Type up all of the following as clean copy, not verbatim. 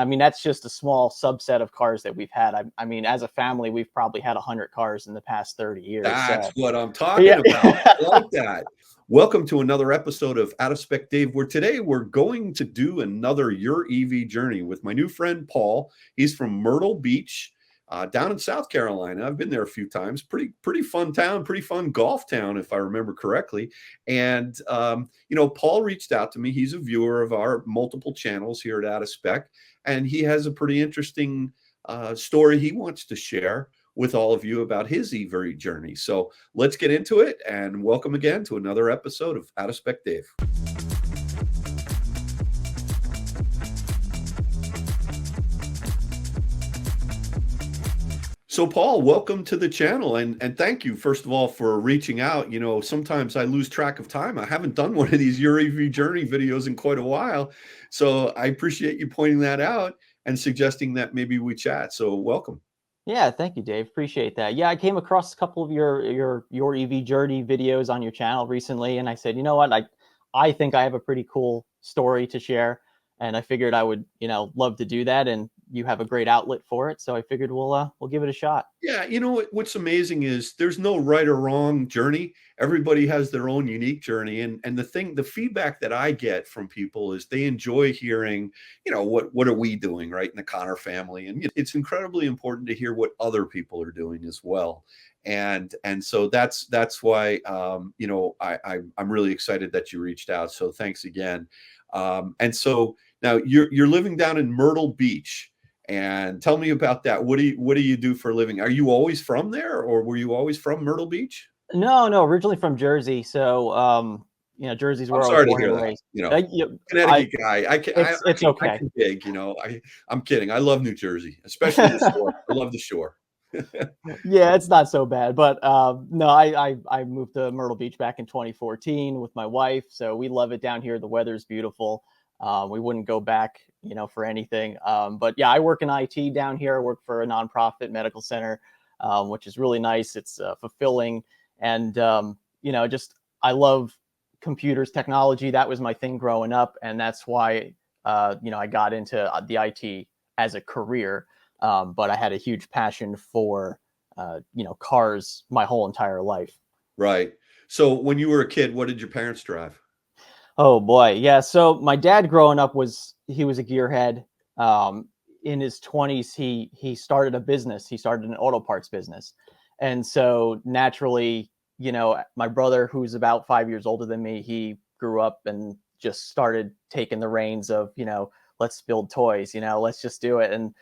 I mean, that's just a small subset of cars that we've had. I mean, as a family, we've probably had 100 cars in the past 30 years. That's So, what I'm talking yeah. about. I like that. Welcome to another episode of Out of Spec Dave, where today we're going to do another Your EV journey with my new friend Paul. He's from Myrtle Beach, down in South Carolina. I've been there a few times. Pretty fun town, pretty fun golf town, if I remember correctly. And Paul reached out to me. He's a viewer of our multiple channels here at Out of Spec, and he has a pretty interesting story he wants to share with all of you about his EV journey. So let's get into it, and welcome again to another episode of Out of Spec Dave. So Paul, welcome to the channel, and thank you first of all for reaching out. You know, sometimes I lose track of time. I haven't done one of these Your EV journey videos in quite a while, so I appreciate you pointing that out and suggesting that maybe we chat. So welcome. Yeah, thank you, Dave. Appreciate that. Yeah, I came across a couple of your EV journey videos on your channel recently, and I said, you know what, I think I have a pretty cool story to share, and I figured I would, love to do that, and you have a great outlet for it, so I figured we'll give it a shot. Yeah, you know what's amazing is there's no right or wrong journey. Everybody has their own unique journey, and the feedback that I get from people is they enjoy hearing, what are we doing right in the Connor family, and it's incredibly important to hear what other people are doing as well. And so that's why I'm really excited that you reached out. So thanks again. And so now you're living down in Myrtle Beach. And tell me about that. What do you do for a living? Are you always from there, or were you always from Myrtle Beach? No, originally from Jersey, so Jersey's I'm where I was sorry to born hear and that. raised. Connecticut guy. It's I okay. can dig. I'm kidding. I love New Jersey, especially the shore. I love the shore. Yeah, it's not so bad, but no, I moved to Myrtle Beach back in 2014 with my wife, so we love it down here. The weather's beautiful. We wouldn't go back, for anything. But yeah, I work in IT down here. I work for a nonprofit medical center, which is really nice. It's fulfilling, and just I love computers, technology. That was my thing growing up, and that's why I got into the IT as a career. But I had a huge passion for, cars my whole entire life. Right. So when you were a kid, what did your parents drive? Oh boy, yeah. So my dad growing up was a gearhead. In his 20s, he started a business. He started an auto parts business, and so naturally, my brother, who's about 5 years older than me, he grew up and just started taking the reins of, let's build toys, let's just do it. And,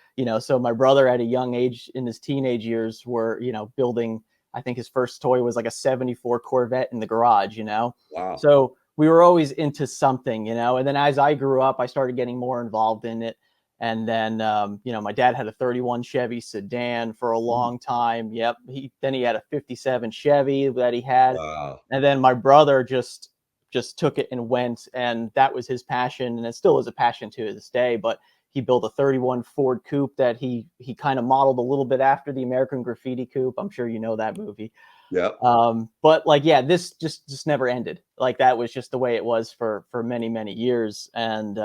so my brother at a young age in his teenage years were, building, I think his first toy was like a 74 Corvette in the garage, Wow. So we were always into something, and then as I grew up, I started getting more involved in it. And then, my dad had a 31 Chevy sedan for a long time. Yep. Then he had a 57 Chevy that he had. Wow. And then my brother just took it and went, and that was his passion. And it still is a passion to this day, but he built a 31 Ford Coupe that he kind of modeled a little bit after the American Graffiti Coupe. I'm sure you know that movie. Yep. But like, yeah, this just never ended. Like that was just the way it was for many, many years. And,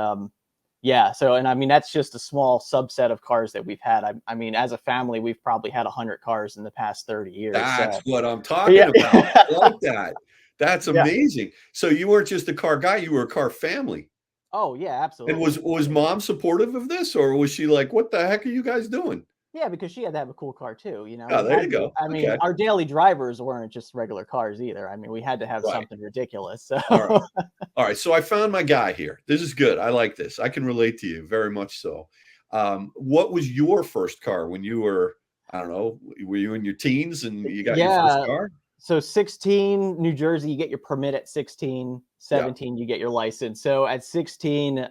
yeah. So, and I mean, that's just a small subset of cars that we've had. I mean, as a family, we've probably had 100 cars in the past 30 years. That's So, what I'm talking yeah. about. I like that. That's Yeah. amazing. So you weren't just a car guy, you were a car family. Oh, yeah, And absolutely. was mom supportive of this, or was she like, "What the heck are you guys doing?" Yeah, because she had to have a cool car too. Oh, We there had you to, go. I mean, Okay. our daily drivers weren't just regular cars either. I mean, we had to have Right. something ridiculous. So, All right. All right. So I found my guy here. This is good. I like this. I can relate to you very much so. What was your first car when you were, I don't know, were you in your teens and you got your first yeah. car? So 16, New Jersey, you get your permit at 16, Yeah. 17, you get your license. So at 16,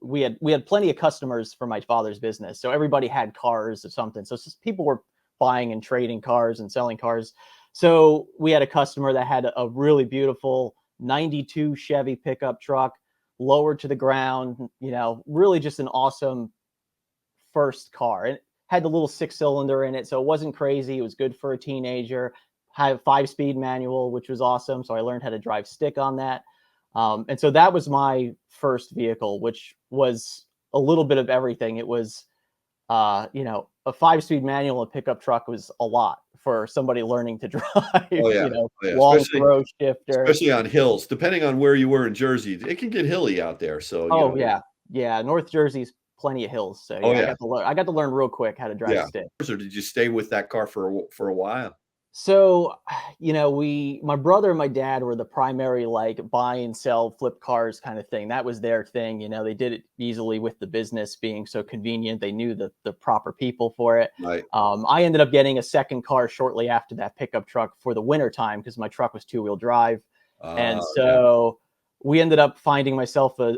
we had plenty of customers for my father's business. So everybody had cars or something. So people were buying and trading cars and selling cars. So we had a customer that had a really beautiful 92 Chevy pickup truck, lowered to the ground, really just an awesome first car. And it had the little 6-cylinder in it. So it wasn't crazy. It was good for a teenager. Had a 5-speed manual, which was awesome. So I learned how to drive stick on that. And so that was my first vehicle, which was a little bit of everything. It was, you know, a 5-speed manual and pickup truck was a lot for somebody learning to drive, Oh you yeah. know, Oh yeah. long throw shifter. Especially on hills, depending on where you were in Jersey, it can get hilly out there. So, you Oh know, yeah. Yeah. North Jersey's plenty of hills. So oh yeah, yeah. I got to learn real quick how to drive a Yeah. stick. Or did you stay with that car for a while? So, you know, my brother and my dad were the primary like buy and sell flip cars kind of thing. That was their thing. You know, they did it easily with the business being so convenient. They knew the proper people for it. Right. I ended up getting a second car shortly after that pickup truck for the winter time because my truck was 2-wheel drive. And Yeah. so we ended up finding myself a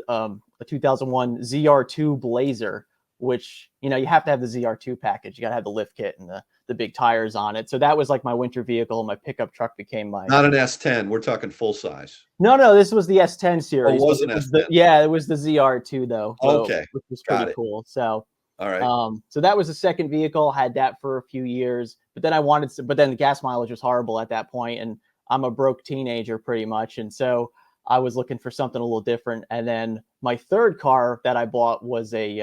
2001 ZR2 Blazer, which, you know, you have to have the ZR2 package. You got to have the lift kit and the big tires on it. So that was like my winter vehicle. My pickup truck became my. Not an S10. We're talking full size. No, this was the S10 Oh, it series, but was it an was the S10. yeah, it was the ZR2 though, Okay. which was Got pretty it. cool. So All right. so that was the second vehicle. Had that for a few years, but then but then the gas mileage was horrible at that point, and I'm a broke teenager pretty much, and so I was looking for something a little different. And then my third car that I bought was a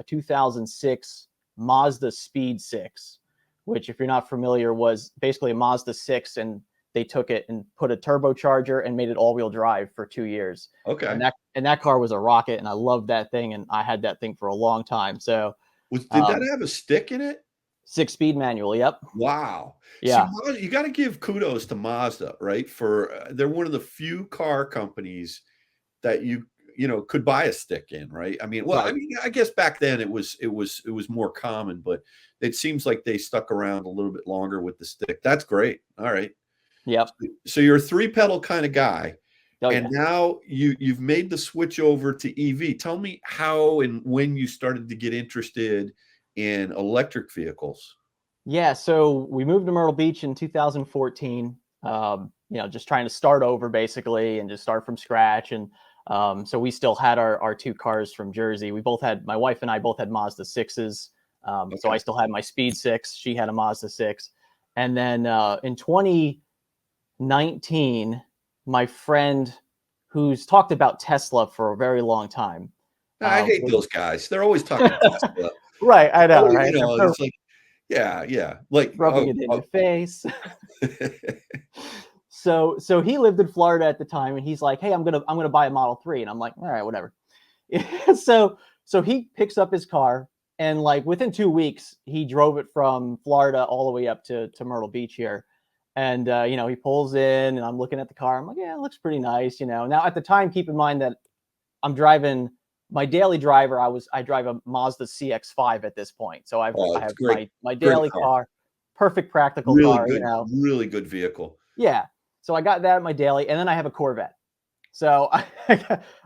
2006 Mazda Speed 6, which, if you're not familiar, was basically a Mazda 6, and they took it and put a turbocharger and made it all-wheel drive for 2 years. Okay. And that car was a rocket, and I loved that thing, and I had that thing for a long time. So Did that have a stick in it? 6-speed manual. Yep. Wow. See, Yeah. You got to give kudos to Mazda, right? For they're one of the few car companies that you know could buy a stick in, right? I mean, well, I Right. mean, I guess back then it was more common, but it seems like they stuck around a little bit longer with the stick. That's great. All right. Yep. So you're a three pedal kind of guy, Oh and yeah. now you've made the switch over to EV. Tell me how and when you started to get interested in electric vehicles. Yeah. So we moved to Myrtle Beach in 2014. You know, just trying to start over basically and just start from scratch. And so we still had our two cars from Jersey. My wife and I both had Mazda 6s. So I Okay. still had my Speed 6. She had a Mazda 6. And then in 2019, my friend who's talked about Tesla for a very long time. I hate Was those guys. They're always talking Tesla. right. I know, Oh, right? you know, They're it's like, yeah, yeah. Like, rubbing it in oh. your face. So he lived in Florida at the time, and he's like, "Hey, I'm gonna buy a Model 3," and I'm like, "All right, whatever." so so he picks up his car, and like within 2 weeks, he drove it from Florida all the way up to Myrtle Beach here. And you know, he pulls in, and I'm looking at the car. I'm like, "Yeah, it looks pretty nice." You know, now at the time, keep in mind that I'm driving my daily driver. I drive a Mazda CX-5 at this point, so Oh, I it's have great. my Great daily car. car, perfect practical car. You know, Really good vehicle. yeah. So I got that in my daily, and then I have a Corvette. So I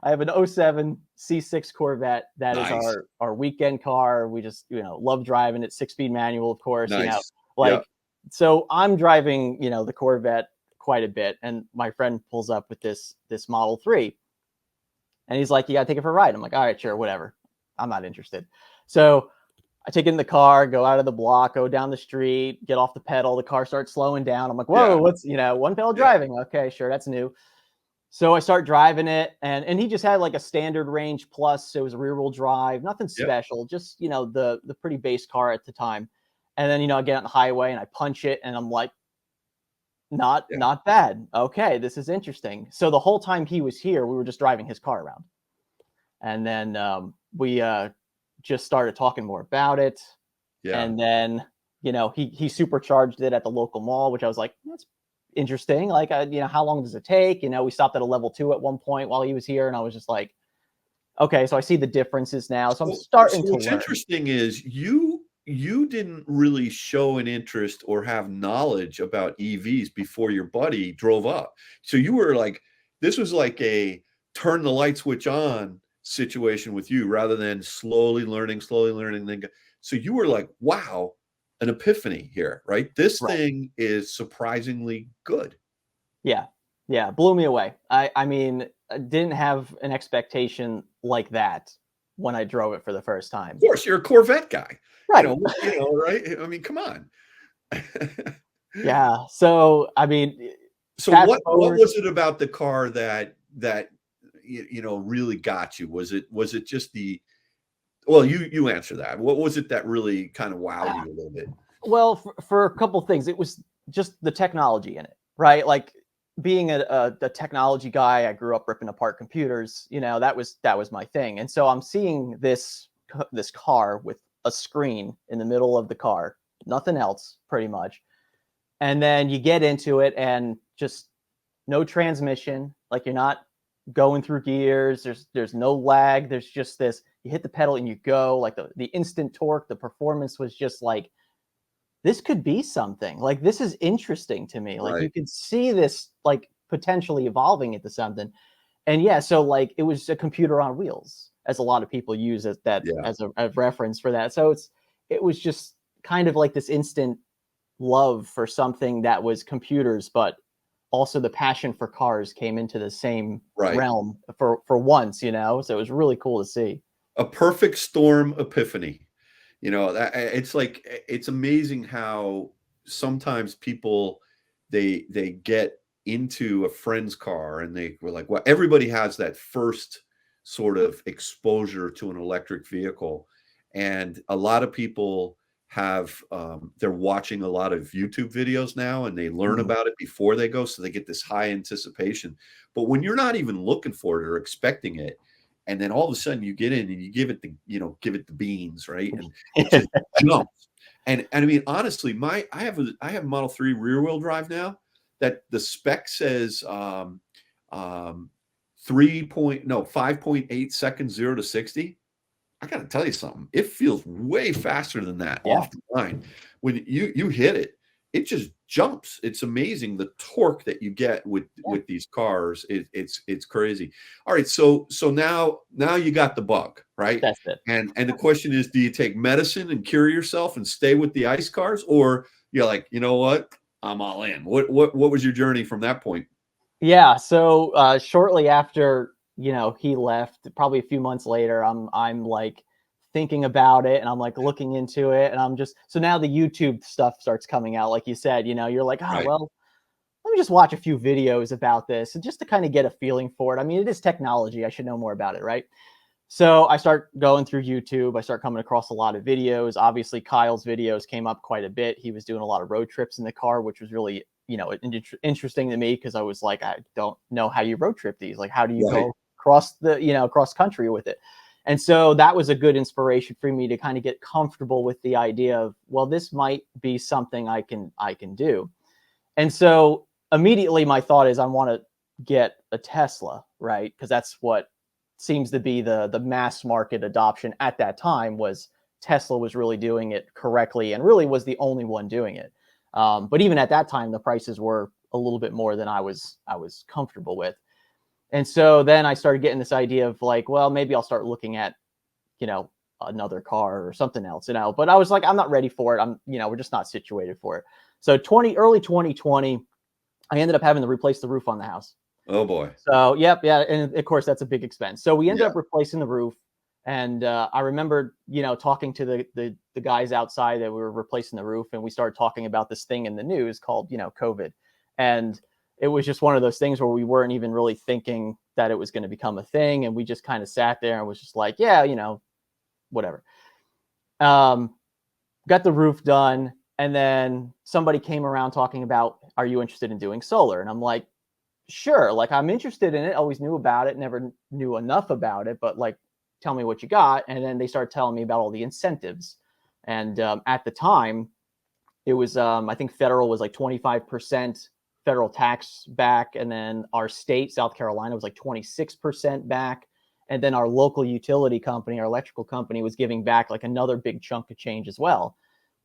have an '07 C6 Corvette that is Nice. our weekend car. We just, you know, love driving it. 6-speed manual, of course. You know, Nice. Yeah. like, so I'm driving, you know, the Corvette quite a bit, and my friend pulls up with this Model 3, and he's like, "You gotta take it for a ride." I'm like, "All right, sure, whatever. I'm not interested." So I take it in the car, go out of the block, go down the street, get off the pedal. The car starts slowing down. I'm like, Yeah. "Whoa, what's, you know, one pedal Yeah. driving? Okay, sure, that's new." So I start driving it, and he just had like a standard range plus. So it was rear wheel drive, nothing Yeah. special, just, you know, the pretty base car at the time. And then, you know, I get on the highway and I punch it, and I'm like, Yeah. not bad. Okay, this is interesting. So the whole time he was here, we were just driving his car around, and then we just started talking more about it. Yeah. And then, you know, he supercharged it at the local mall, which I was like, that's interesting. Like, you know, how long does it take? You know, we stopped at a level 2 at one point while he was here, and I was just like, okay, so I see the differences now. So I'm So starting to what's learn. interesting is you didn't really show an interest or have knowledge about EVs before your buddy drove up. So you were like, this was like a turn the light switch on situation with you rather than slowly learning, then so you were like, wow, an epiphany here, right? This Right. thing is surprisingly good. Yeah. Yeah. Blew me away. I mean, I didn't have an expectation like that when I drove it for the first time. Of course, you're a Corvette guy. Right. Right? I mean, come on. Yeah. So, I mean, So fast what forward. was it about the car that really got you? Was it just Well, you answer that. What was it that really kind of wowed you a little bit? Well, for a couple things, it was just the technology in it, right? Like being a technology guy, I grew up ripping apart computers. That was my thing. And so I'm seeing this car with a screen in the middle of the car, nothing else, pretty much. And then you get into it, and just no transmission. Like you're not going through gears. There's no lag. There's just this. You hit the pedal and you go. Like the instant torque, the performance was just like, this could be something. Like, this is interesting to me. Like, you Right. could see this like potentially evolving into something. And yeah, so like it was a computer on wheels, as a lot of people use that Yeah. as a reference for that. So it was just kind of like this instant love for something that was computers, but also the passion for cars came into the same Right. realm for once, So it was really cool to see. A perfect storm epiphany. That it's like it's amazing how sometimes people they get into a friend's car and they were like, well, everybody has that first sort of exposure to an electric vehicle. And a lot of people have they're watching a lot of YouTube videos now and they learn Mhm. about it before they go, so they get this high anticipation. But when you're not even looking for it or expecting it, and then all of a sudden you get in and you give it the beans, right? And it just jumps. And I mean, honestly, I have a Model 3 rear wheel drive now that the spec says um 5.8 seconds 0 to 60. I got to tell you something. It feels way faster than that Yeah. off the line. When you hit it, it just jumps. It's amazing the torque that you get Yeah. with these cars. It's crazy. All right, so now you got the bug, right? That's it. And the question is, do you take medicine and cure yourself and stay with the ICE cars, or you're like, you know what, I'm all in? What was your journey from that point? Yeah. So shortly after, he left, probably a few months later, I'm like thinking about it, and I'm like looking into it, and I'm just, so now the YouTube stuff starts coming out, like you said, you're like, oh Right. well, let me just watch a few videos about this, and just to kind of get a feeling for it. I mean, it is technology. I should know more about it, right? So I start going through YouTube. I start coming across a lot of videos. Obviously, Kyle's videos came up quite a bit. He was doing a lot of road trips in the car, which was really, interesting to me, because I was like, I don't know how you road trip these. Like, how do you Right. go cross country with it? And so that was a good inspiration for me to kind of get comfortable with the idea of, well, this might be something I can do. And so immediately my thought is, I want to get a Tesla, right? Because that's what seems to be the mass market adoption at that time. Was Tesla was really doing it correctly and really was the only one doing it. But even at that time, the prices were a little bit more than I was comfortable with. And so then I started getting this idea of like, well, maybe I'll start looking at, you know, another car or something else, But I was like, I'm not ready for it. We're just not situated for it. So early 2020, I ended up having to replace the roof on the house. Oh boy. So, yep, yeah, and of course that's a big expense. So we ended Yeah. up replacing the roof, and I remember, talking to the guys outside that we were replacing the roof, and we started talking about this thing in the news called, COVID, and it was just one of those things where we weren't even really thinking that it was going to become a thing, and we just kind of sat there and was just like, yeah, whatever. Um, got the roof done, and then somebody came around talking about, are you interested in doing solar? And I'm like, sure, like I'm interested in it, always knew about it, never knew enough about it, but like, tell me what you got. And then they started telling me about all the incentives. And at the time, it was, I think federal was like 25% federal tax back. And then our state, South Carolina, was like 26% back. And then our local utility company, our electrical company, was giving back like another big chunk of change as well.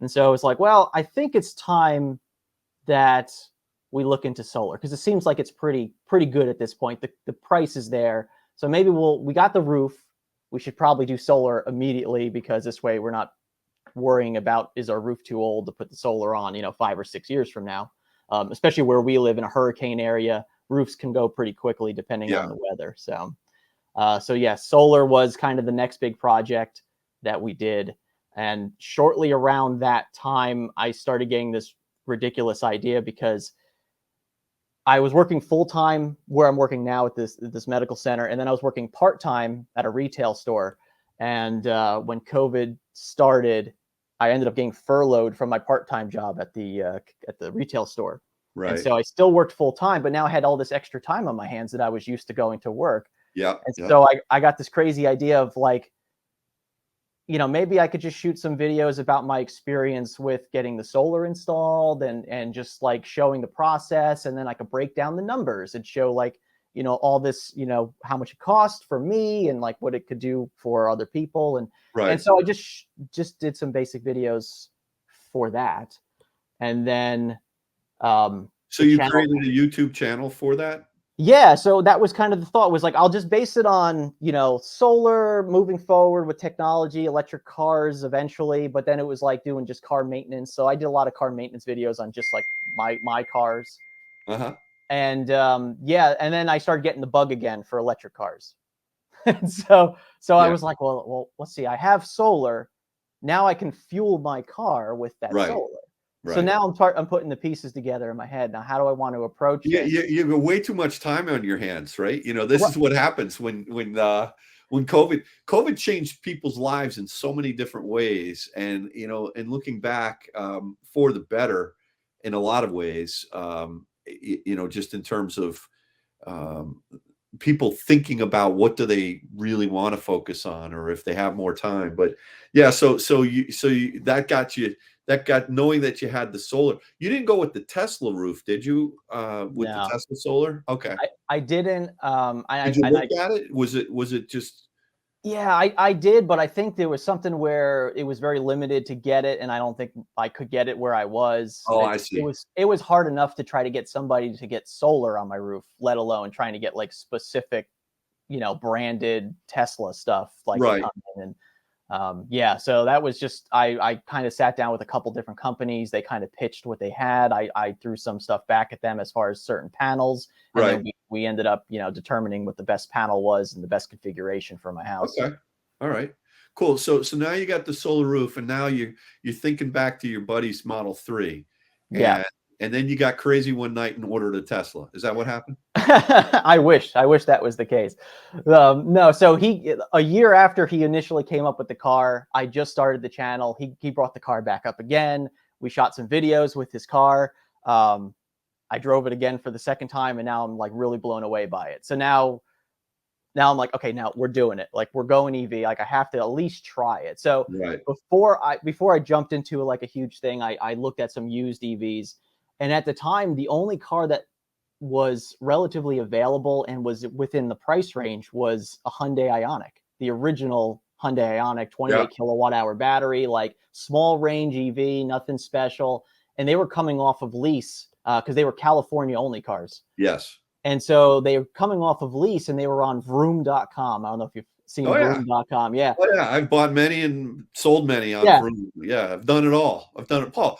And so it's like, well, I think it's time that we look into solar, because it seems like it's pretty good at this point. The price is there. So maybe we got the roof. We should probably do solar immediately, because this way we're not worrying about, is our roof too old to put the solar on, 5 or 6 years from now. Especially where we live in a hurricane area, roofs can go pretty quickly depending Yeah. on the weather. So yeah, solar was kind of the next big project that we did. And shortly around that time, I started getting this ridiculous idea, because I was working full time where I'm working now at this medical center, and then I was working part time at a retail store. And when COVID started, I ended up getting furloughed from my part-time job at the retail store. And Right. so I still worked full time, but now I had all this extra time on my hands that I was used to going to work. Yep. And Yep. so I got this crazy idea of like, maybe I could just shoot some videos about my experience with getting the solar installed and just like showing the process. And then I could break down the numbers and show like, all this, how much it cost for me and like what it could do for other people. And Right. so I just did some basic videos for that. And then So the you channel. created a YouTube channel for that? Yeah, so that was kind of the thought was like, I'll just base it on, solar moving forward with technology, electric cars eventually, but then it was like doing just car maintenance. So I did a lot of car maintenance videos on just like my cars. Uh-huh. And yeah, and then I started getting the bug again for electric cars. And so I Yeah. was like, well, let's see, I have solar. Now I can fuel my car with that Right. solar. So Right. now I'm putting the pieces together in my head. Now, how do I want to approach You, this? you, you have way too much time on your hands, right? This Right. is what happens when COVID changed people's lives in so many different ways, and and looking back, for the better in a lot of ways. Just in terms of um, people thinking about what do they really want to focus on, or if they have more time. But yeah, so that got knowing that you had the solar. You didn't go with the Tesla roof, did you? With the No. Tesla solar? Okay. I didn't. Did you look at it? Was it just Yeah, I did, but I think there was something where it was very limited to get it, and I don't think I could get it where I was. Oh, I It see. was it was hard enough to try to get somebody to get solar on my roof, let alone trying to get like specific, branded Tesla stuff like to Right. come in. And yeah, so that was just I kind of sat down with a couple different companies. They kind of pitched what they had. I threw some stuff back at them as far as certain panels, and Right. then we ended up determining what the best panel was and the best configuration for my house. Okay. All right. Cool. So now you got the solar roof, and now you're thinking back to your buddy's Model 3, Yeah. and then you got crazy one night and ordered a Tesla. Is that what happened? I wish that was the case. No, so a year after he initially came up with the car, I just started the channel. He brought the car back up again. We shot some videos with his car. I drove it again for the second time, and now I'm like really blown away by it. So now I'm like, okay, now we're doing it. Like we're going EV. Like I have to at least try it. So Right. before I jumped into like a huge thing, I looked at some used EVs, and at the time, the only car that was relatively available and was within the price range was a Hyundai Ioniq, the original Hyundai Ioniq, Yeah. 28 kilowatt hour battery, like small range EV, nothing special. And they were coming off of lease because they were California only cars. Yes. And so they were coming off of lease and they were on vroom.com. I don't know if you've seen Oh yeah. vroom.com. Yeah. Oh yeah. I've bought many and sold many on Yeah. Vroom. Yeah, I've done it all. I've done it. Paul,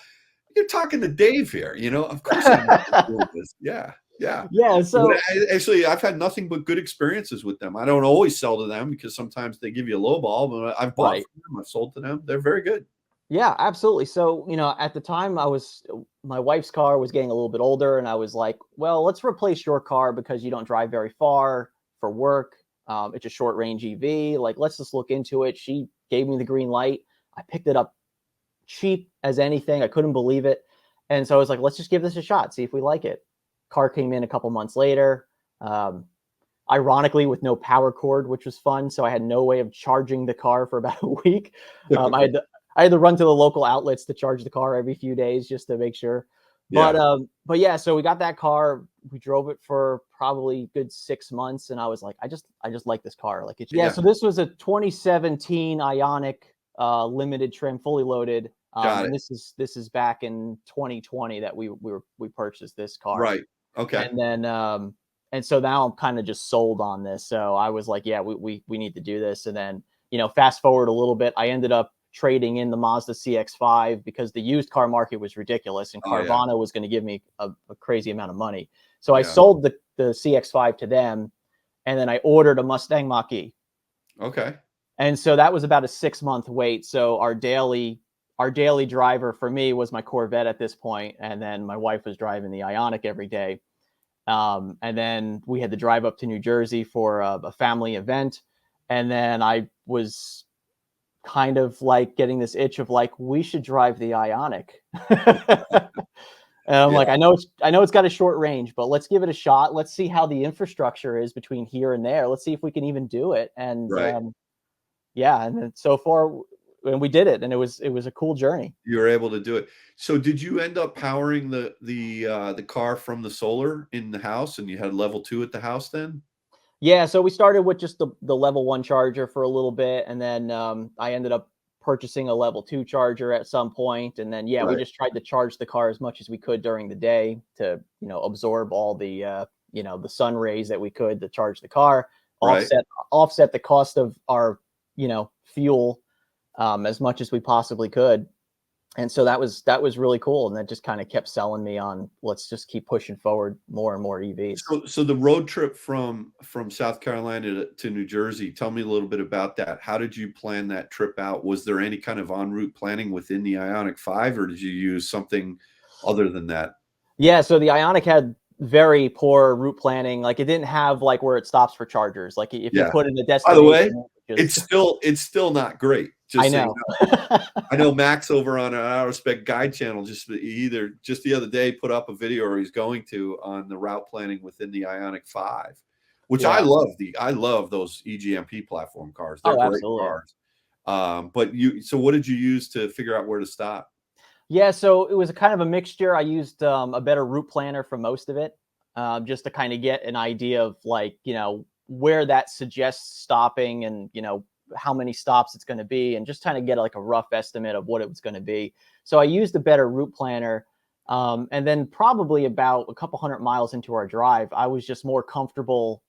you're talking to Dave here. Of course I know what Vroom is. Yeah. Yeah. Yeah. So Actually, I've had nothing but good experiences with them. I don't always sell to them because sometimes they give you a low ball, but I've bought right. from them. I've sold to them. They're very good. Yeah, absolutely. So, at the time my wife's car was getting a little bit older and I was like, well, let's replace your car because you don't drive very far for work. It's a short range EV. Like, let's just look into it. She gave me the green light. I picked it up cheap as anything. I couldn't believe it. And so I was like, let's just give this a shot, see if we like it. Car came in a couple months later. Ironically, with no power cord, which was fun. So I had no way of charging the car for about a week. Typical. I had to run to the local outlets to charge the car every few days just to make sure. Yeah. But yeah, so we got that car. We drove it for probably a good 6 months, and I was like, I just like this car. Like it's Yeah. So this was a 2017 Ioniq limited trim, fully loaded. Got And it. this is back in 2020 that we purchased this car. Right. Okay. And then and so now I'm kind of just sold on this. So I was like, yeah, we need to do this. And then, fast forward a little bit, I ended up trading in the Mazda CX-5 because the used car market was ridiculous and Oh yeah. Carvana was going to give me a crazy amount of money. So I Yeah. sold the CX-5 to them, and then I ordered a Mustang Mach-E. Okay. And so that was about a 6-month wait. So our daily driver for me was my Corvette at this point, and then my wife was driving the Ioniq every day. And then we had to drive up to New Jersey for a family event. And then I was kind of like getting this itch of like, we should drive the Ioniq. And I'm like, Yeah, I know it's got a short range, but let's give it a shot. Let's see how the infrastructure is between here and there. Let's see if we can even do it. And right. yeah, and then so far, and we did it, and it was a cool journey. You were able to do it. So did you end up powering the car from the solar in the house, and you had level 2 at the house then? Yeah, so we started with just the level 1 charger for a little bit, and then I ended up purchasing a level 2 charger at some point, and then yeah, we Right, just tried to charge the car as much as we could during the day to, absorb all the the sun rays that we could to charge the car, right. offset the cost of our, fuel as much as we possibly could. And so that was really cool, and that just kind of kept selling me on, let's just keep pushing forward more and more EVs. So the road trip from South Carolina to New Jersey, tell me a little bit about that. How did you plan that trip out? Was there any kind of en route planning within the Ioniq 5, or did you use something other than that? Yeah, so the Ioniq had very poor route planning. Like, it didn't have like where it stops for chargers. Like, if you Yeah. put in a By the way, destination, just it's still not great, I just so you know. know. I know Max over on our Out of Spec Guide channel just the other day put up a video, or he's going to, on the route planning within the Ioniq 5, which Yeah. I love those EGMP platform cars. They're Oh, great absolutely. cars. But so what did you use to figure out where to stop? Yeah, so it was a kind of a mixture. I used a better route planner for most of it, just to kind of get an idea of like, where that suggests stopping, and, how many stops it's going to be, and just kind of get like a rough estimate of what it was going to be. So I used a better route planner. And then probably about a couple hundred miles into our drive, I was just more comfortable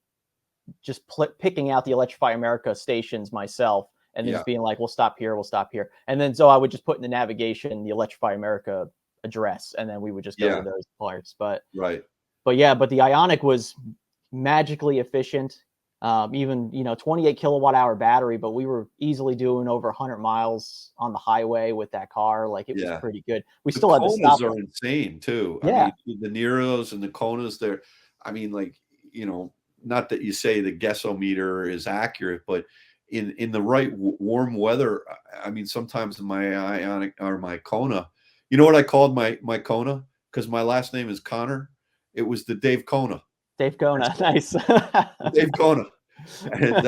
just picking out the Electrify America stations myself, and then Yeah, just being like, we'll stop here, we'll stop here. And then so I would just put in the navigation the Electrify America address, and then we would just go to yeah, those parts. But right. yeah, but the Ioniq was magically efficient. Even 28 kilowatt hour battery, but we were easily doing over 100 miles on the highway with that car. Like, it was Yeah. pretty good. We The still had to Konas stop. are insane too. I Yeah. mean, the Neros and the Konas, they're, I mean, like, you know, not that you say the guessometer is accurate, but in the right warm weather, I mean, sometimes in my Ioniq or my Kona, you know what I called my Kona? Because my last name is Connor. It was the Dave Kona. Dave Kona. Nice. Dave Kona. And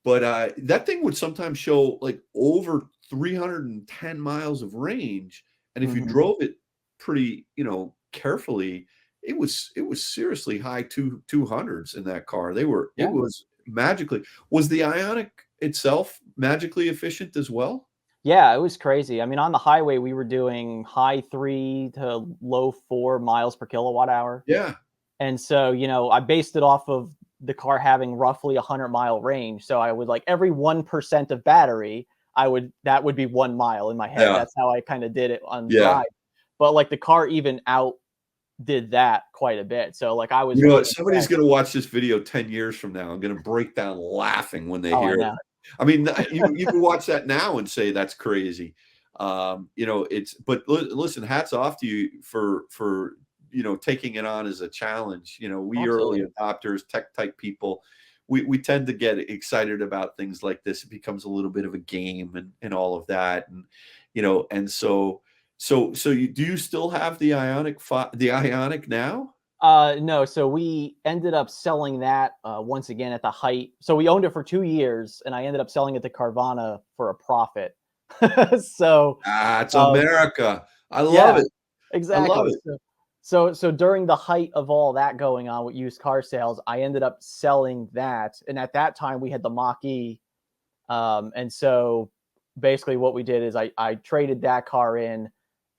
but that thing would sometimes show like over 310 miles of range, and if you Mhm. drove it pretty, carefully, it was seriously high 200s in that car. It Yeah. was magically. Was the Ioniq itself magically efficient as well? Yeah, it was crazy. I mean, on the highway, we were doing high 3 to low 4 miles per kilowatt hour. Yeah, And so, I based it off of the car having roughly a 100-mile range. So I would, like, every 1% of battery, that would be 1 mile in my head. yeah, That's how I kind of did it on yeah. drive. But like, the car even outdid that quite a bit. So like, I was You know really what? Somebody's impressed. gonna watch this video 10 years from now and gonna break down laughing when they Oh, I hear know. that. I mean, you can watch that now and say that's crazy. It's but listen, hats off to you for taking it on as a challenge. We early Absolutely. adopters, tech type people, we tend to get excited about things like this. It becomes a little bit of a game and all of that. And so do you still have the Ionic now? No, so we ended up selling that once again at the height. So we owned it for 2 years, and I ended up selling it to Carvana for a profit. So, Ah, it's um, America. I love yeah, it. I love exactly. it. So during the height of all that going on with used car sales, I ended up selling that, and at that time we had the Mach-E, and so basically what we did is I traded that car in,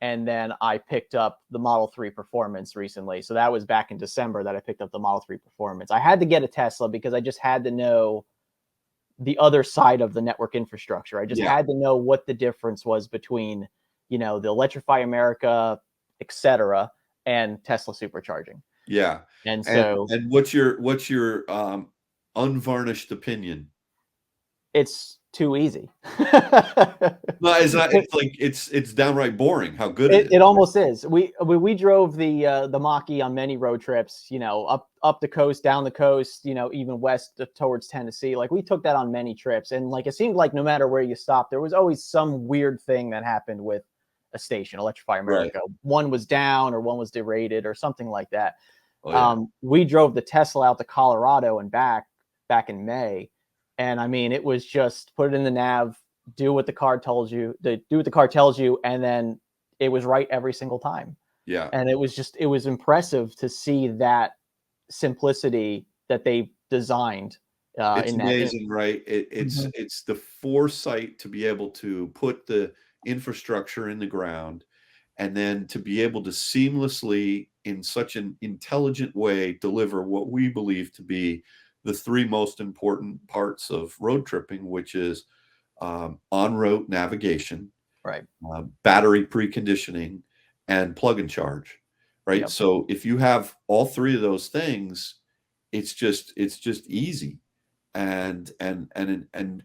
and then I picked up the Model 3 Performance recently. So that was back in December that I picked up the Model 3 Performance. I had to get a Tesla because I just had to know the other side of the network infrastructure. I just Yeah, had to know what the difference was between, the Electrify America, etc., and Tesla supercharging. yeah. And And so and what's your unvarnished opinion? it's too easy. No, it's not. It's like it's downright boring how good it is. It almost is. We drove the Mach-E on many road trips, up the coast, down the coast, even west towards Tennessee. Like we took that on many trips, and like it seemed like no matter where you stopped, there was always some weird thing that happened with a station, Electrify America. Right. One was down, or one was derated, or something like that. Oh, yeah. We drove the Tesla out to Colorado and back in May, and I mean, it was just put it in the nav, do what the car tells you, and then it was right every single time. Yeah. And it was impressive to see that simplicity that they designed. It's in amazing, right? It's the foresight to be able to put the infrastructure in the ground, and then to be able to seamlessly, in such an intelligent way, deliver what we believe to be the three most important parts of road tripping, which is on-road navigation, right, battery preconditioning, and plug and charge, right? Yep. So if you have all three of those things, it's just easy. And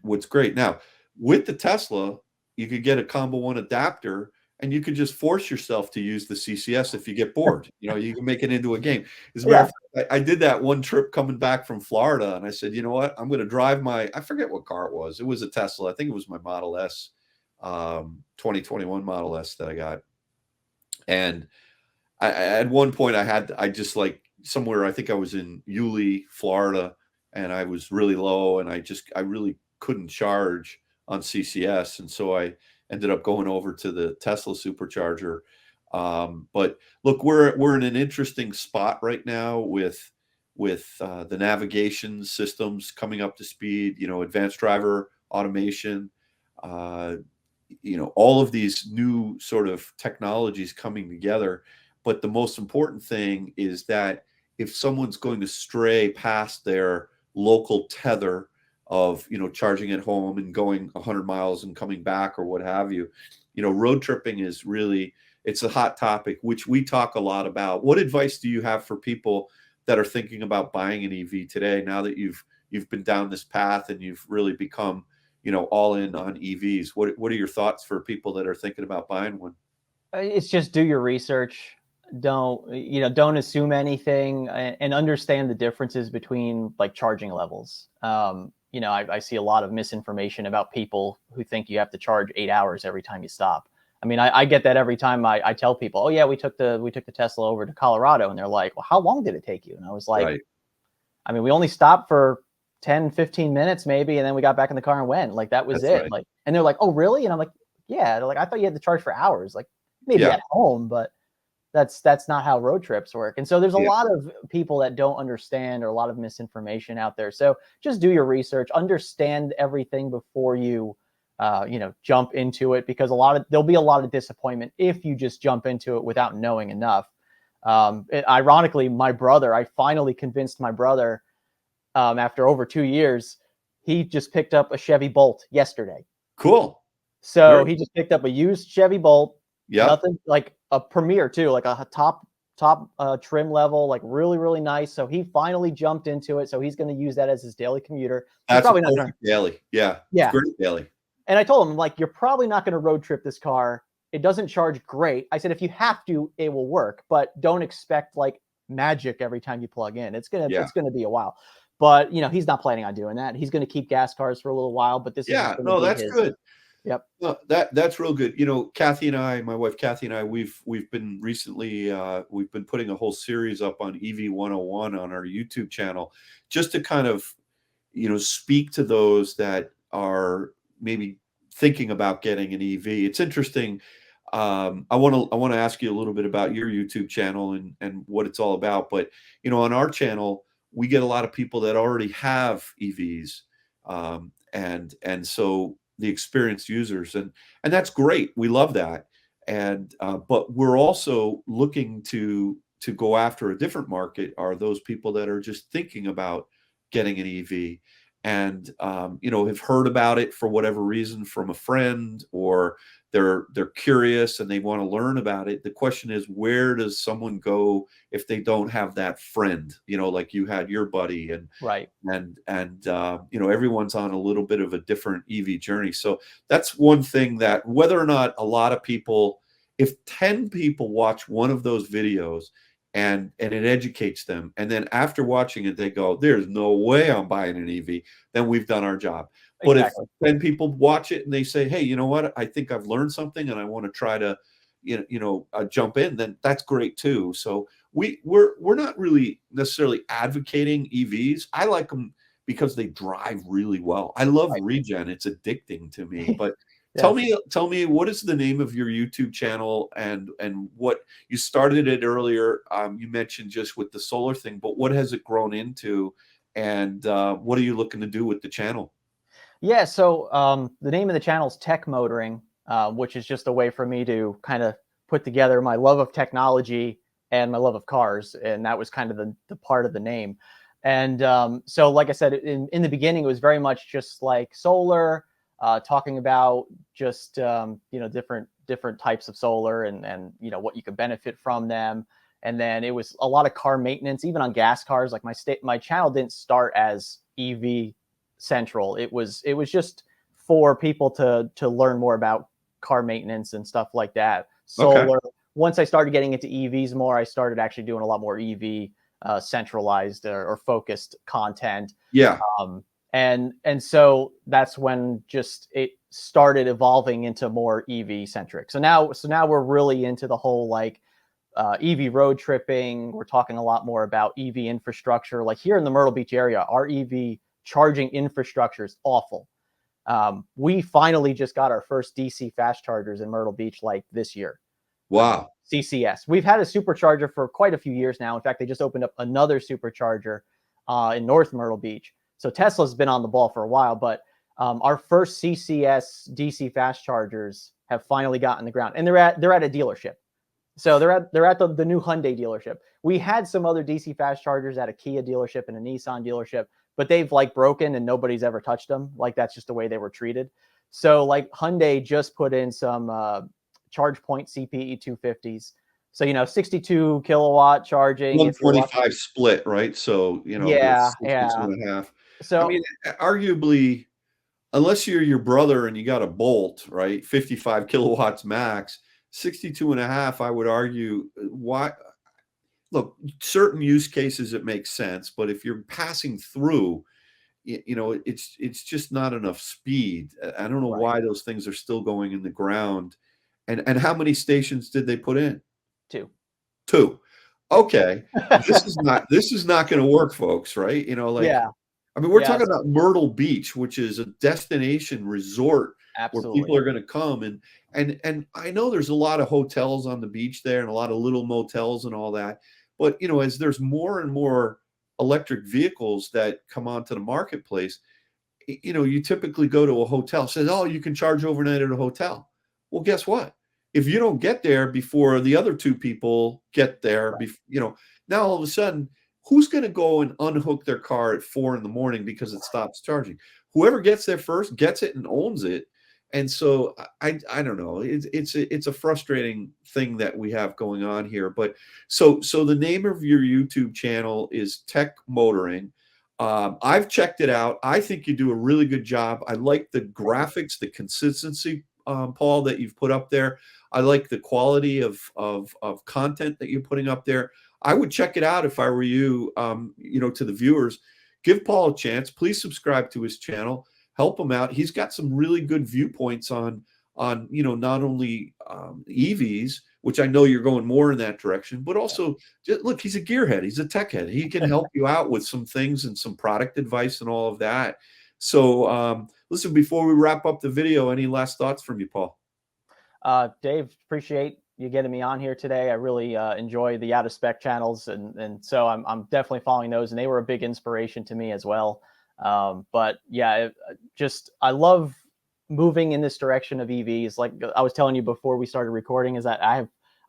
what's great now with the Tesla, you could get a combo one adapter, and you could just force yourself to use the CCS if you get bored. You can make it into a game. As a matter of fact, I did that one trip coming back from Florida, and I said, you know what? I'm going to drive I forget what car it was. It was a Tesla. I think it was my Model S, 2021 Model S that I got. And at one point I just like somewhere, I think I was in Yulee, Florida, and I was really low, and I really couldn't charge on CCS. And so I ended up going over to the Tesla supercharger. But look, we're in an interesting spot right now with the navigation systems coming up to speed, advanced driver automation, all of these new sort of technologies coming together. But the most important thing is that if someone's going to stray past their local tether of, charging at home and going 100 miles and coming back or what have you, road tripping is really, it's a hot topic, which we talk a lot about. What advice do you have for people that are thinking about buying an EV today, now that you've been down this path and you've really become, all in on EVs? What are your thoughts for people that are thinking about buying one? It's just do your research. Don't assume anything, and understand the differences between like charging levels. I see a lot of misinformation about people who think you have to charge 8 hours every time you stop. I mean, I get that every time I tell people, oh yeah, we took the Tesla over to Colorado, and they're like, well, how long did it take you? And I was like, Right. I mean, we only stopped for 10, 15 minutes maybe, and then we got back in the car and went. Like that was That's it. right. Like, and they're like, oh really? And I'm like, yeah. They're like, I thought you had to charge for hours. Like maybe Yeah. at home, but that's not how road trips work. And so there's a Yeah. lot of people that don't understand, or a lot of misinformation out there. So just do your research, understand everything before you jump into it, because there'll be a lot of disappointment if you just jump into it without knowing enough. Ironically, I finally convinced my brother, after over 2 years. He just picked up a Chevy Bolt yesterday. Cool. So he just picked up a used Chevy Bolt. Yeah. Nothing, like a Premier too, like a top trim level, like really, really nice. So he finally jumped into it. So he's going to use that as his daily commuter. He's That's probably a not perfect daily. Yeah. Yeah. It's great daily. And I told him, like, you're probably not going to road trip this car. It doesn't charge great. I said, if you have to, it will work, but don't expect like magic every time you plug in. It's gonna be a while. But he's not planning on doing that. He's going to keep gas cars for a little while, but this is Yeah. going to No, be that's his. good. Yep. No, that's real good. Kathy and I, my wife Kathy and I, we've been recently we've been putting a whole series up on EV 101 on our YouTube channel, just to kind of speak to those that are maybe thinking about getting an EV. It's interesting. I want to ask you a little bit about your YouTube channel and what it's all about. But on our channel, we get a lot of people that already have EVs, and so the experienced users, and that's great. We love that. And but we're also looking to go after a different market, are those people that are just thinking about getting an EV. and have heard about it for whatever reason from a friend, or they're curious and they want to learn about it. The question is, where does someone go if they don't have that friend, like you had your buddy, and Right. everyone's on a little bit of a different EV journey. So that's one thing, that whether or not a lot of people, if 10 people watch one of those videos and it educates them, and then after watching it they go, there's no way I'm buying an EV, then we've done our job. But if Exactly. 10 people watch it and they say, hey, you know what, I think I've learned something and I want to try to jump in, then that's great too. So we're not really necessarily advocating EVs. I like them because they drive really well. I love Right. regen. It's addicting to me. But Yes. tell me, what is the name of your YouTube channel, and what you started it earlier? You mentioned just with the solar thing, but what has it grown into, and what are you looking to do with the channel? Yeah. So the name of the channel is Tech Motoring, which is just a way for me to kind of put together my love of technology and my love of cars, and that was kind of the part of the name. And so, like I said, in the beginning, it was very much just like solar, talking about just different types of solar, and what you could benefit from them. And then it was a lot of car maintenance, even on gas cars. Like my channel didn't start as EV central. It was just for people to learn more about car maintenance and stuff like that. Okay. Solar. Once I started getting into EVs more, I started actually doing a lot more EV centralized or focused content. Yeah. And so that's when just it started evolving into more EV centric. So now we're really into the whole like EV road tripping. We're talking a lot more about EV infrastructure. Like here in the Myrtle Beach area, our EV charging infrastructure is awful. We finally just got our first DC fast chargers in Myrtle Beach like this year. Wow. CCS. We've had a supercharger for quite a few years now. In fact, they just opened up another supercharger in North Myrtle Beach. So Tesla's been on the ball for a while, but our first CCS DC fast chargers have finally gotten the ground, and they're at a dealership. So they're at the new Hyundai dealership. We had some other DC fast chargers at a Kia dealership and a Nissan dealership, but they've like broken and nobody's ever touched them. Like that's just the way they were treated. So like Hyundai just put in some ChargePoint CPE 250s. So 62 kilowatt charging if you're lucky. 125 split, right? So, Yeah, that's yeah. 62 and a half. I So mean, arguably, unless you're your brother and you got a Bolt, right? 55 kilowatts max, 62 and a half, I would argue. Why? Look, certain use cases it makes sense, but if you're passing through, it's just not enough speed. I don't know right, why those things are still going in the ground. And how many stations did they put in? two. 2. Yep. Okay. This is not gonna work, folks, right? Yeah. I mean, we're talking Yes. about Myrtle Beach, which is a destination resort where people Absolutely. are gonna come, and I know there's a lot of hotels on the beach there and a lot of little motels and all that, but, as there's more and more electric vehicles that come onto the marketplace, you typically go to a hotel, says, "Oh, you can charge overnight at a hotel." Well, guess what? If you don't get there before the other 2 people get there, Right. now all of a sudden, who's going to go and unhook their car at 4 in the morning because it stops charging? Whoever gets there first gets it and owns it. And so I don't know. It's a frustrating thing that we have going on here. But so the name of your YouTube channel is Tech Motoring. I've checked it out. I think you do a really good job. I like the Thank you. graphics, the consistency, Paul, that you've put up there. I like the quality of content that you're putting up there. I would check it out if I were you. To the viewers, give Paul a chance. Please subscribe to his channel. Help him out. He's got some really good viewpoints on not only EVs, which I know you're going more in that direction, but also look, he's a gearhead. He's a tech head. He can help you out with some things and some product advice and all of that. So listen, before we wrap up the video, any last thoughts from you, Paul? Dave, appreciate you getting me on here today. I really enjoy the out of spec channels, and so I'm definitely following those, and they were a big inspiration to me as well. But yeah, I love moving in this direction of EVs. Like I was telling you before we started recording, is that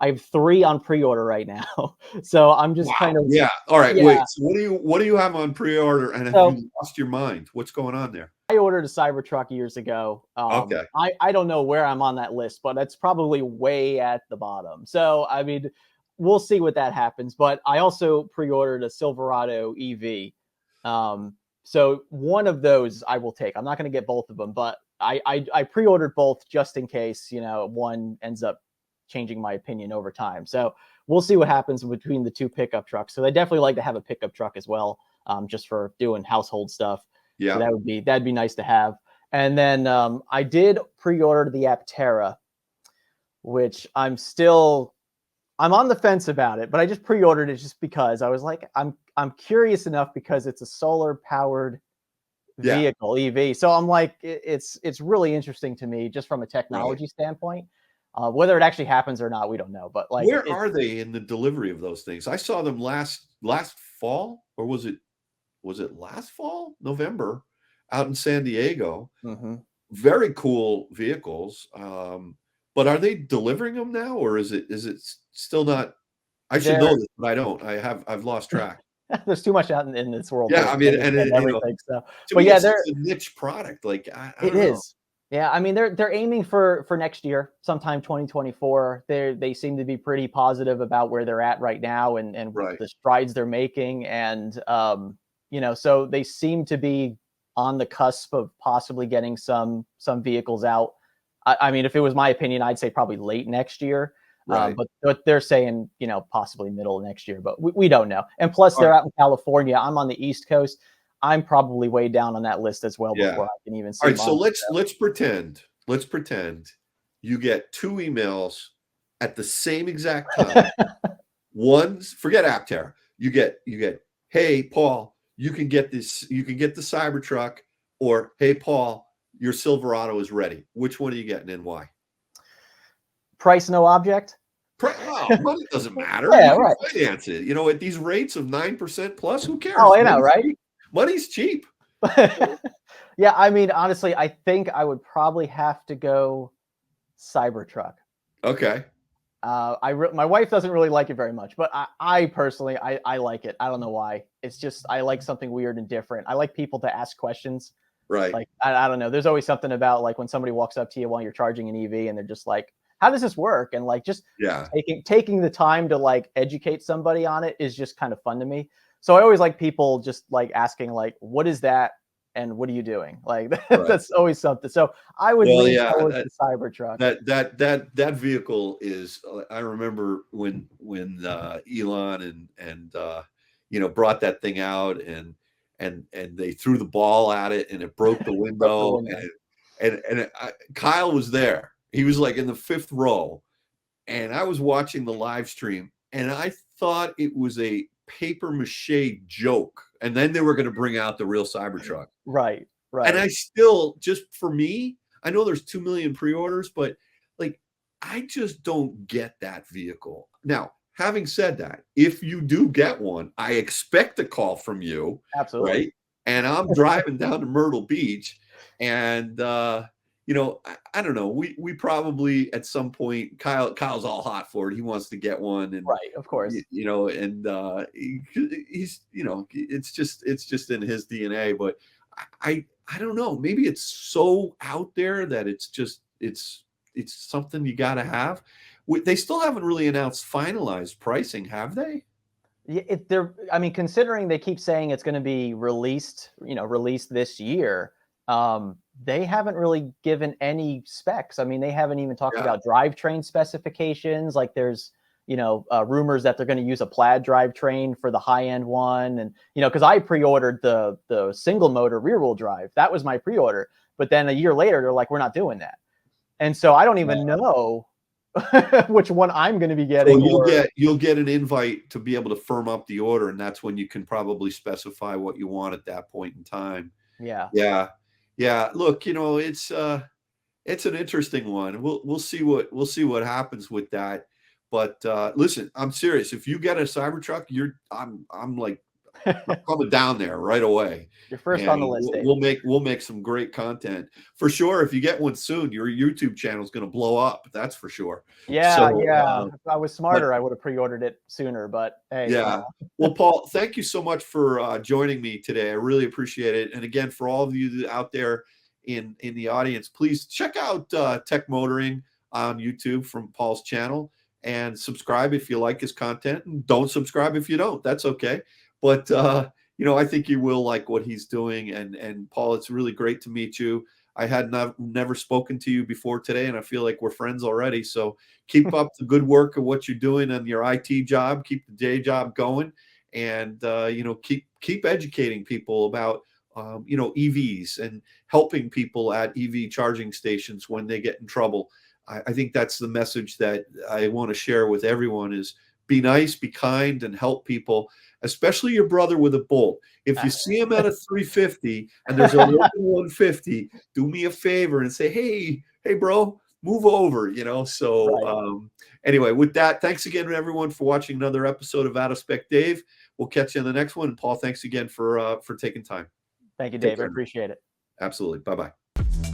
I have 3 on pre-order right now. So I'm just Wow. kind of, Yeah. All right. yeah. Wait. So what do you have on pre-order? And have So you lost your mind? What's going on there? I ordered a Cybertruck years ago. Okay. I don't know where I'm on that list, but it's probably way at the bottom. So I mean, we'll see what that happens. But I also pre-ordered a Silverado EV. So one of those I will take. I'm not going to get both of them, but I pre-ordered both just in case, one ends up changing my opinion over time. So we'll see what happens between the 2 pickup trucks. So I definitely like to have a pickup truck as well, just for doing household stuff. So Yeah. that'd be nice to have. And then I did pre-order the Aptera, which I'm on the fence about it, but I just pre-ordered it just because I was like, I'm curious enough because it's a solar powered Yeah. vehicle, EV. So I'm like, it's really interesting to me just from a Right. technology standpoint. Whether it actually happens or not, we don't know. But like, Where are they in the delivery of those things? I saw them last fall, or was it last fall, November, out in San Diego. Mhm. Very cool vehicles. But are they delivering them now, or is it still not? I should know There, this, but I don't. I've lost track. there's too much out in this world Yeah, to I mean, and understand it, everything. So, to but me, yeah, it's they're such a niche product. Like I It don't know. is. Yeah, I mean they're aiming for next year, sometime 2024. They seem to be pretty positive about where they're at right now and Right. the strides they're making, and so they seem to be on the cusp of possibly getting some vehicles out. I mean, if it was my opinion, I'd say probably late next year. Right. But they're saying, possibly middle of next year, but we don't know. And plus, All they're right. out in California. I'm on the East Coast. I'm probably way down on that list as well Yeah. before I can even All see right. So mine. let's pretend you get two emails at the same exact time. One's forget Aptera. You get, hey Paul, you can get this, you can get the Cybertruck, or hey Paul, your Silverado is ready. Which one are you getting and why? Price no object. Oh, money doesn't matter. You Yeah, can right. finance it. At these rates of 9% plus, who Oh, cares? I know, right? Money's cheap. Yeah, I mean, honestly, I think I would probably have to go Cybertruck. Okay. My wife doesn't really like it very much, but I personally, I like it. I don't know why. It's just I like something weird and different. I like people to ask questions. Right. Like I don't know. There's always something about like when somebody walks up to you while you're charging an EV and they're just like, "How does this work?" And like just Yeah. taking the time to like educate somebody on it is just kind of fun to me. So I always like people just like asking like, "What is that?" and "What are you doing?" Like Right. that's always something. So I would Well, lean yeah. towards the Cybertruck. That vehicle is. I remember when Elon and brought that thing out and they threw the ball at it and it broke the Broke the window window. Kyle was there. He was like in the fifth row, and I was watching the live stream, and I thought it was a paper mache joke, and then they were going to bring out the real Cybertruck. Right. And Right. I still, just for me, I know there's 2 million pre-orders, but like, I just don't get that vehicle. Now, having said that, if you do get one, I expect a call from you, Absolutely. right? And I'm driving down to Myrtle Beach, and I don't know. We probably at some point, Kyle's all hot for it. He wants to get one, and Right. Of course. it's just in his DNA. But I don't know. Maybe it's so out there that it's something you got to have. They still haven't really announced finalized pricing, have they? Yeah, I mean, considering they keep saying it's going to be released this year, they haven't really given any specs. I mean, they haven't even talked Yeah. about drivetrain specifications. Like there's, rumors that they're going to use a plaid drivetrain for the high end one. And, because I pre-ordered the single motor rear wheel drive. That was my pre-order. But then a year later, they're like, we're not doing that. And so I don't even know which one I'm going to be So getting. you'll get an invite to be able to firm up the order, and that's when you can probably specify what you want at that point in time. Yeah. Yeah. Yeah. Look, it's an interesting one. We'll see what happens with that. But listen, I'm serious. If you get a Cybertruck, I'm like I'm coming down there right away. You're first And on the list, Dave. we'll make some great content for sure. If you get one soon, your YouTube channel is going to blow up. That's for sure. Yeah, So, yeah. If I was but smarter, I would have pre-ordered it sooner. But hey, yeah. Well, Paul, thank you so much for joining me today. I really appreciate it. And again, for all of you out there in the audience, please check out Tech Motoring on YouTube from Paul's channel, and subscribe if you like his content, and don't subscribe if you don't. That's okay. But I think you will like what he's doing. And Paul, it's really great to meet you. I had never spoken to you before today, and I feel like we're friends already. So keep up the good work of what you're doing on your IT job. Keep the day job going, and keep educating people about EVs and helping people at EV charging stations when they get in trouble. I think that's the message that I want to share with everyone: is be nice, be kind, and help people, especially your brother with a Bolt. If you see him at a 350 and there's a open 150, do me a favor and say, hey, bro, move over, So right. Anyway, with that, thanks again, everyone, for watching another episode of Out of Spec Dave. We'll catch you in the next one. And Paul, thanks again for taking time. Thank you, Take Dave. I care. appreciate it. Absolutely. Bye-bye.